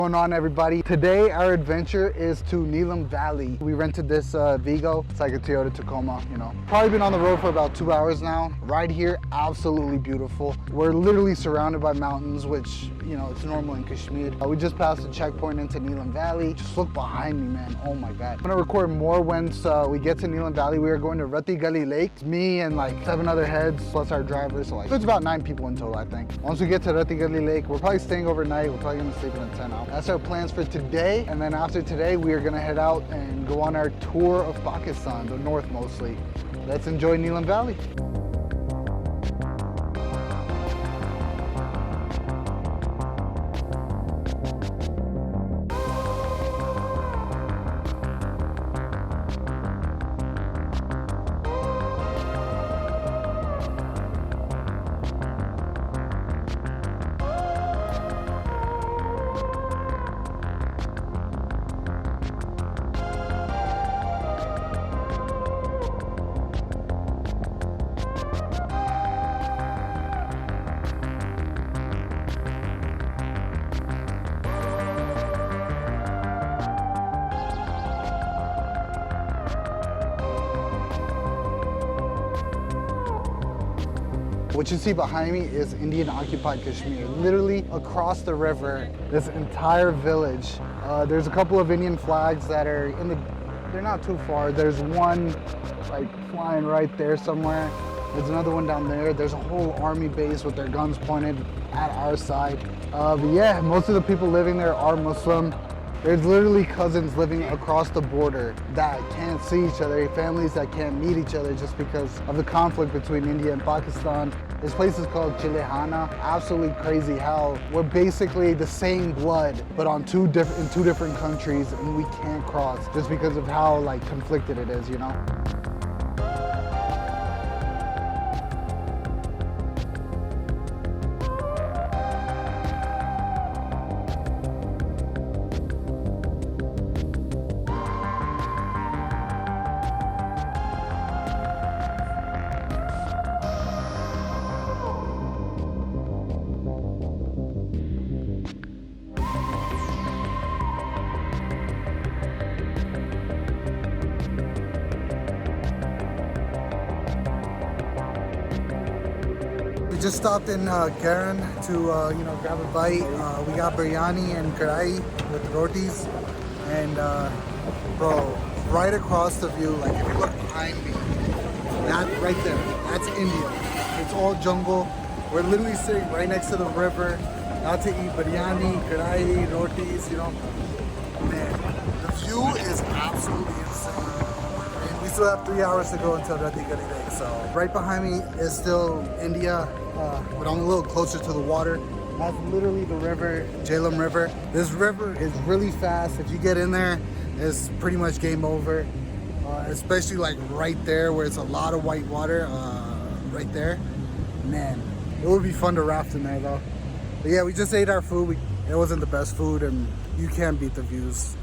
What's going on, everybody? Today our adventure is to Livin Valley. We rented this Vigo. It's like a Toyota Tacoma, you know. Probably been on the road for about 2 hours now. Ride here, absolutely beautiful. We're literally surrounded by mountains, which, you know, it's normal in Kashmir. We just passed a checkpoint into Livin Valley. Just look behind me, man. Oh my God. I'm gonna record more once we get to Livin Valley. We are going to Rati Gali Lake. Me and like 7 other heads plus our driver. So like, there's about 9 people in total, I think. Once we get to Rati Gali Lake, we're probably staying overnight. We're probably gonna sleep in a tent out. That's our plans for today. And then after today, we are gonna head out and go on our tour of Pakistan, the north mostly. Let's enjoy Livin Valley. What you see behind me is Indian occupied Kashmir. Literally across the river, this entire village. There's a couple of Indian flags that are in the, they're not too far. There's one like flying right there somewhere. There's another one down there. There's a whole army base with their guns pointed at our side. But yeah, most of the people living there are Muslim. There's literally cousins living across the border that can't see each other, families that can't meet each other just because of the conflict between India and Pakistan. This place is called Chilehana. Absolutely crazy how we're basically the same blood, but on in two different countries, and we can't cross just because of how like conflicted it is, you know? Just stopped in Garan to you know, grab a bite. We got biryani and kadai with rotis, and bro, right across the view, like if you look behind me, that right there, that's India. It's all jungle. We're literally sitting right next to the river, out to eat biryani, kadai, rotis. You know, man, the view is absolutely insane. We still have 3 hours to go until Rati Gali Lake. So right behind me is still India, but I'm a little closer to the water. That's literally the river, Jhelum River. This river is really fast. If you get in there, it's pretty much game over. Especially like right there where it's a lot of white water, right there. Man, it would be fun to raft in there though. But yeah, we just ate our food. It wasn't the best food, and you can't beat the views.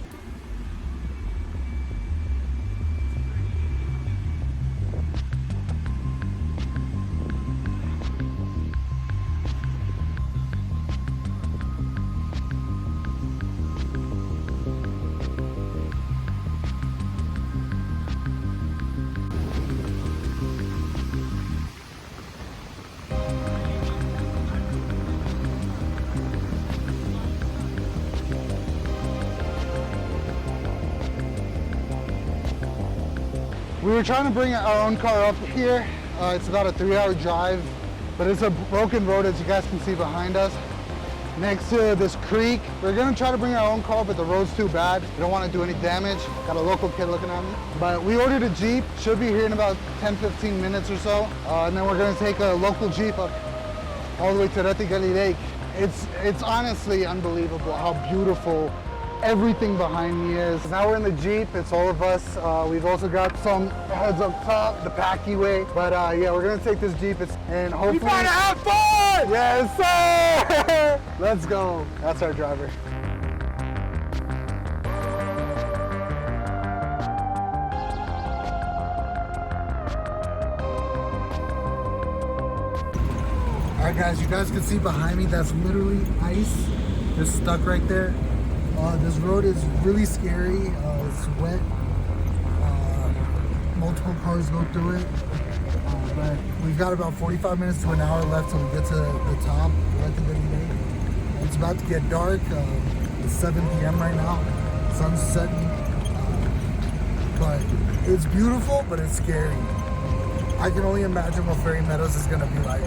We were trying to bring our own car up here. It's about a 3-hour drive, but it's a broken road, as you guys can see behind us. Next to this creek, we're gonna try to bring our own car, but the road's too bad. We don't want to do any damage. Got a local kid looking at me. But we ordered a Jeep, should be here in about 10-15 minutes or so. And then we're gonna take a local Jeep up all the way to Rati Gali Lake. It's honestly unbelievable how beautiful everything behind me is. Now we're in the Jeep, it's all of us. We've also got some heads up top, the packy way. But yeah, we're gonna take this Jeep and hopefully— We gotta have fun! Yes, sir! Let's go. That's our driver. All right, guys, you guys can see behind me, that's literally ice. Just stuck right there. This road is really scary. It's wet. Multiple cars go through it. But we've got about 45 minutes to an hour left till we get to the top. We're at the Livin Lake. It's about to get dark. It's 7 p.m. right now. Sun's setting. But it's beautiful, but it's scary. I can only imagine what Fairy Meadows is gonna be like.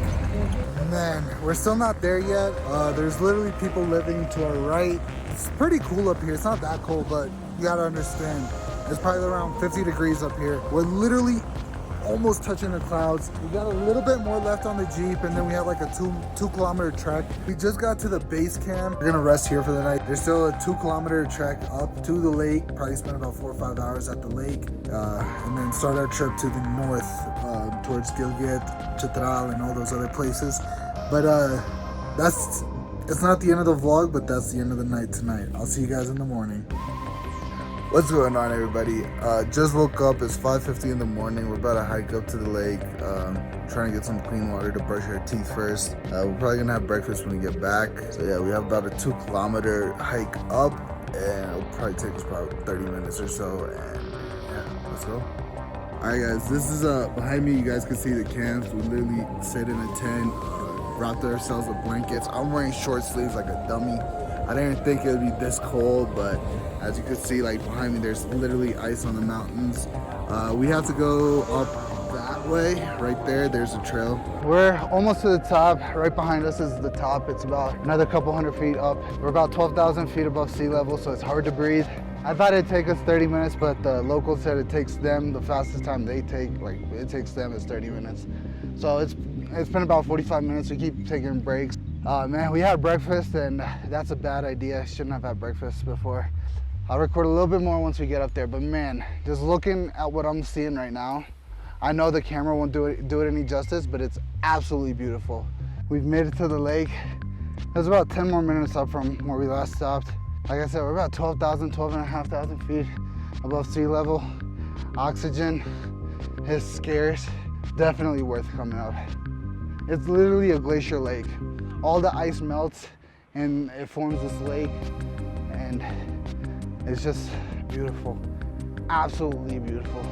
Man, we're still not there yet. There's literally people living to our right. It's pretty cool up here. It's not that cold, but you gotta understand. It's probably around 50 degrees up here. We're literally almost touching the clouds. We got a little bit more left on the Jeep, and then we have like a two kilometer trek. We just got to the base camp. We're gonna rest here for the night. There's still a 2 kilometer trek up to the lake. Probably spend about 4 or 5 hours at the lake, and then start our trip to the north, towards Gilgit, Chitral, and all those other places. But it's not the end of the vlog, but that's the end of the night tonight. I'll see you guys in the morning. What's going on, everybody? Just woke up. It's 5:50 in the morning. We're about to hike up to the lake, trying to get some clean water to brush our teeth first. We're probably gonna have breakfast when we get back. So yeah, we have about a 2 kilometer hike up, and it'll probably take us about 30 minutes or so. And yeah, let's go. All right, guys, this is behind me. You guys can see the camps. We literally sit in a tent, wrapped ourselves with blankets. I'm wearing short sleeves like a dummy. I didn't think it would be this cold, but as you can see, like behind me, there's literally ice on the mountains. We have to go up that way. Right there, there's a trail. We're almost to the top. Right behind us is the top. It's about another couple hundred feet up. We're about 12,000 feet above sea level, so it's hard to breathe. I thought it'd take us 30 minutes, but the locals said it takes them, the fastest time they take, like it takes them is 30 minutes. So it's been about 45 minutes. We keep taking breaks. Man, we had breakfast, and that's a bad idea. Shouldn't have had breakfast before. I'll record a little bit more once we get up there, but man, just looking at what I'm seeing right now, I know the camera won't do it any justice, but it's absolutely beautiful. We've made it to the lake. There's about 10 more minutes up from where we last stopped. Like I said, we're about 12,500 feet above sea level. Oxygen is scarce. Definitely worth coming up. It's literally a glacier lake. All the ice melts and it forms this lake, and it's just beautiful. Absolutely beautiful.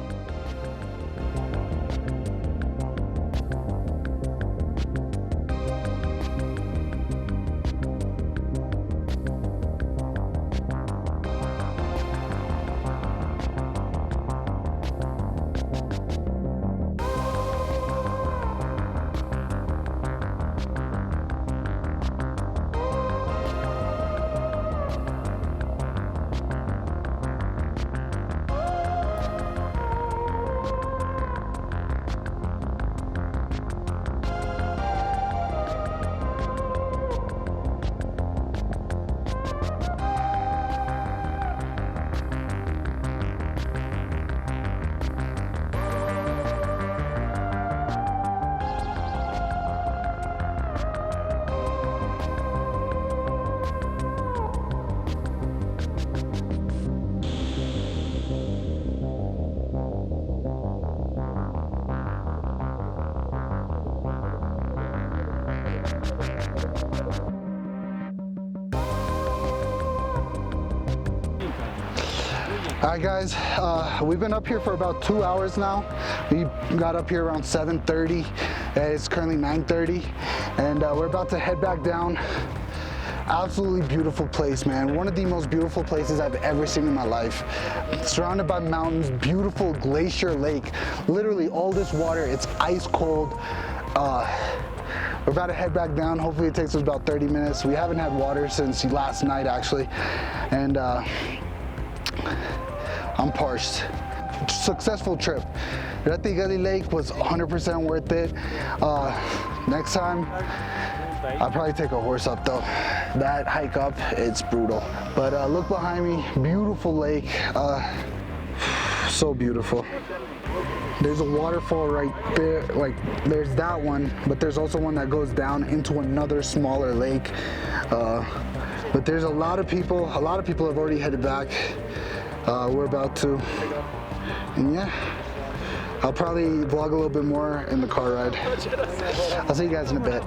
All right, guys, we've been up here for about 2 hours now. We got up here around 7:30. It's currently 9:30, and we're about to head back down. Absolutely beautiful place, man. One of the most beautiful places I've ever seen in my life. Surrounded by mountains, beautiful glacier lake. Literally all this water, it's ice cold. We're about to head back down. Hopefully it takes us about 30 minutes. We haven't had water since last night, actually. And I'm parched. Successful trip. Rati Gali Lake was 100% worth it. Next time, I'll probably take a horse up though. That hike up, it's brutal. But look behind me, beautiful lake. So beautiful. There's a waterfall right there, like there's that one, but there's also one that goes down into another smaller lake. But there's a lot of people have already headed back. We're about to, and yeah, I'll probably vlog a little bit more in the car ride. I'll see you guys in a bit.